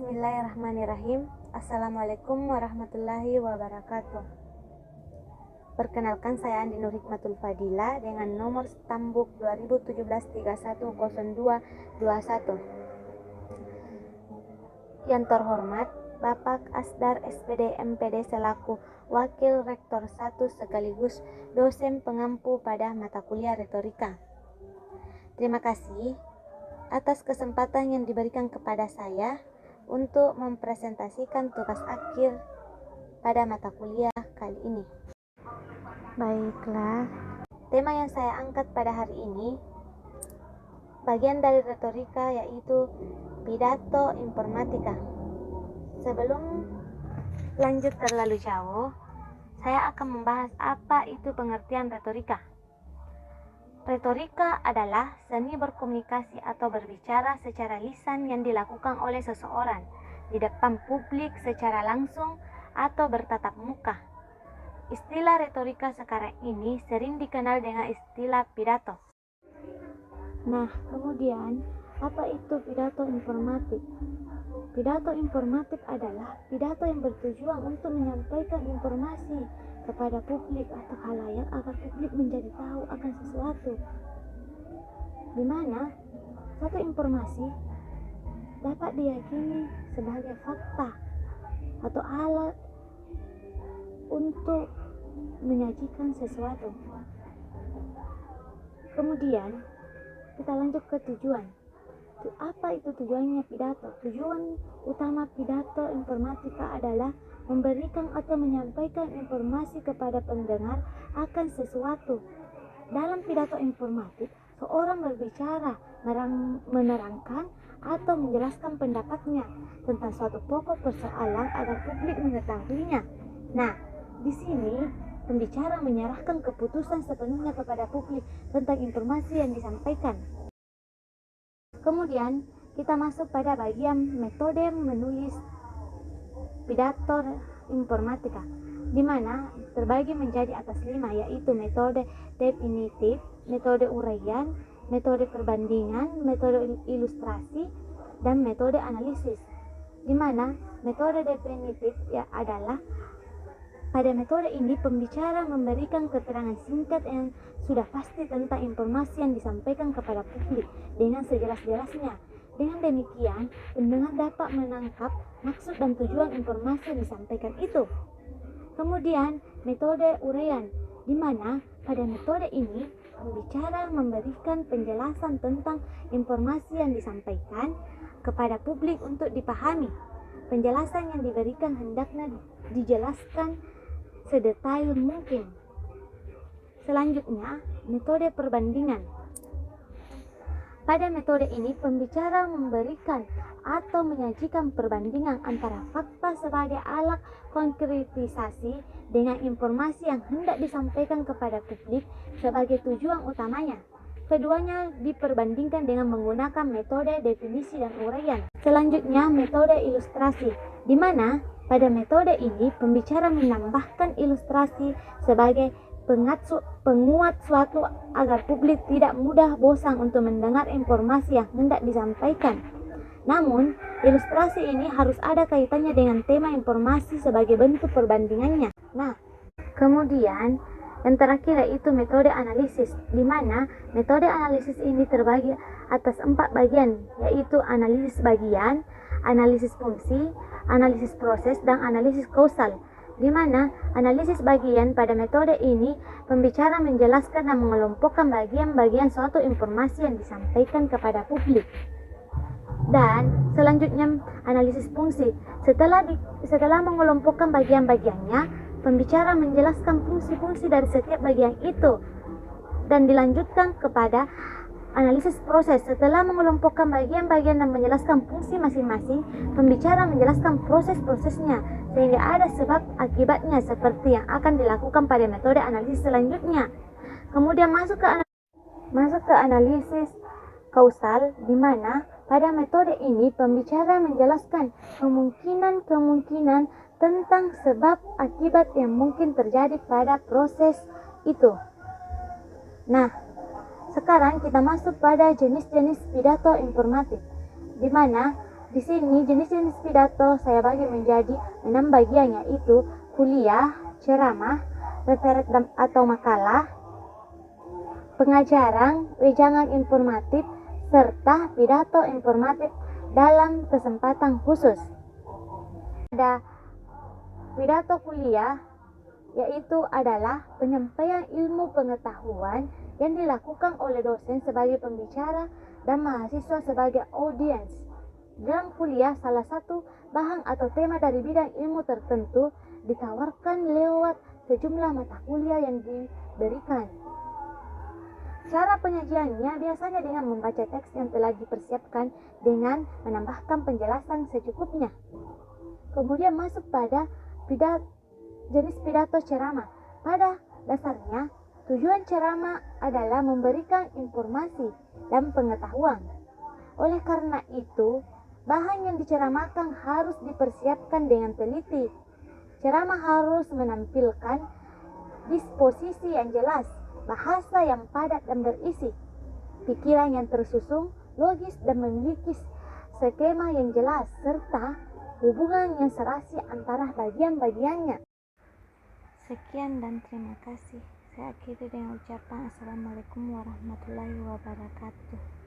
Bismillahirrahmanirrahim. Assalamualaikum warahmatullahi wabarakatuh. Perkenalkan, saya Andi Nur Hikmatul Fadila dengan nomor stambuk 2017-310221. Yang terhormat Bapak Asdar SPD MPD selaku Wakil Rektor 1 sekaligus dosen pengampu pada mata kuliah retorika. Terima kasih atas kesempatan yang diberikan kepada saya untuk mempresentasikan tugas akhir pada mata kuliah kali ini. Baiklah, tema yang saya angkat pada hari ini bagian dari retorika, yaitu pidato informatika. Sebelum lanjut terlalu jauh, saya akan membahas apa itu pengertian retorika. Retorika adalah seni berkomunikasi atau berbicara secara lisan yang dilakukan oleh seseorang di depan publik secara langsung atau bertatap muka. Istilah retorika sekarang ini sering dikenal dengan istilah pidato. Nah, kemudian apa itu pidato informatif? Pidato informatif adalah pidato yang bertujuan untuk menyampaikan informasi kepada publik atau khalayak agar publik menjadi tahu akan sesuatu, di mana suatu informasi dapat diyakini sebagai fakta atau alat untuk menyajikan sesuatu. Kemudian kita lanjut ke tujuan. Apa itu tujuannya pidato? Tujuan utama pidato informatika adalah memberikan atau menyampaikan informasi kepada pendengar akan sesuatu. Dalam pidato informatif, seorang berbicara menerangkan atau menjelaskan pendapatnya tentang suatu pokok persoalan agar publik mengetahuinya. Nah, di sini pembicara menyerahkan keputusan sepenuhnya kepada publik tentang informasi yang disampaikan. Kemudian kita masuk pada bagian metode menulis pidato informatika, di mana terbagi menjadi atas 5, yaitu metode definitif, metode uraian, metode perbandingan, metode ilustrasi, dan metode analisis. Di mana metode definitif adalah pada metode ini pembicara memberikan keterangan singkat yang sudah pasti tentang informasi yang disampaikan kepada publik dengan sejelas-jelasnya. Dengan demikian, pendengar dapat menangkap maksud dan tujuan informasi yang disampaikan itu. Kemudian, metode uraian, di mana pada metode ini pembicara memberikan penjelasan tentang informasi yang disampaikan kepada publik untuk dipahami. Penjelasan yang diberikan hendaknya dijelaskan sedetail mungkin. Selanjutnya, metode perbandingan. Pada metode ini, pembicara memberikan atau menyajikan perbandingan antara fakta sebagai alat konkretisasi dengan informasi yang hendak disampaikan kepada publik sebagai tujuan utamanya. Keduanya diperbandingkan dengan menggunakan metode definisi dan uraian. Selanjutnya, metode ilustrasi, di mana pada metode ini pembicara menambahkan ilustrasi sebagai penguat suatu agar publik tidak mudah bosan untuk mendengar informasi yang hendak disampaikan. Namun, ilustrasi ini harus ada kaitannya dengan tema informasi sebagai bentuk perbandingannya. Nah, kemudian yang terakhir yaitu metode analisis, di mana metode analisis ini terbagi atas 4 bagian, yaitu analisis bagian, analisis fungsi, analisis proses, dan analisis kausal. Di mana analisis bagian pada metode ini pembicara menjelaskan dan mengelompokkan bagian-bagian suatu informasi yang disampaikan kepada publik. Dan selanjutnya analisis fungsi. Setelah mengelompokkan bagian-bagiannya, pembicara menjelaskan fungsi-fungsi dari setiap bagian itu. Dan dilanjutkan kepada analisis proses. Setelah mengelompokkan bagian-bagian dan menjelaskan fungsi masing-masing, pembicara menjelaskan proses-prosesnya sehingga ada sebab akibatnya seperti yang akan dilakukan pada metode analisis selanjutnya. Kemudian masuk ke analisis kausal, di mana pada metode ini pembicara menjelaskan kemungkinan-kemungkinan tentang sebab akibat yang mungkin terjadi pada proses itu. Nah, sekarang kita masuk pada jenis-jenis pidato informatif, di mana Di sini jenis-jenis pidato saya bagi menjadi 6 bagian, yaitu kuliah, ceramah, referat atau makalah, pengajaran, wejangan informatif, serta pidato informatif dalam kesempatan khusus. Ada pidato kuliah, yaitu adalah penyampaian ilmu pengetahuan yang dilakukan oleh dosen sebagai pembicara dan mahasiswa sebagai audiens. Dalam kuliah, salah satu bahan atau tema dari bidang ilmu tertentu ditawarkan lewat sejumlah mata kuliah yang diberikan. Cara penyajiannya biasanya dengan membaca teks yang telah dipersiapkan dengan menambahkan penjelasan secukupnya. Kemudian masuk pada jenis pidato ceramah. Pada dasarnya, tujuan ceramah adalah memberikan informasi dan pengetahuan. Oleh karena itu, bahan yang diceramahkan harus dipersiapkan dengan teliti. Ceramah harus menampilkan disposisi yang jelas, bahasa yang padat dan berisi, pikiran yang tersusun, logis dan memiliki skema yang jelas, serta hubungan yang serasi antara bagian-bagiannya. Sekian dan terima kasih. Saya akhiri dengan ucapan Assalamualaikum warahmatullahi wabarakatuh.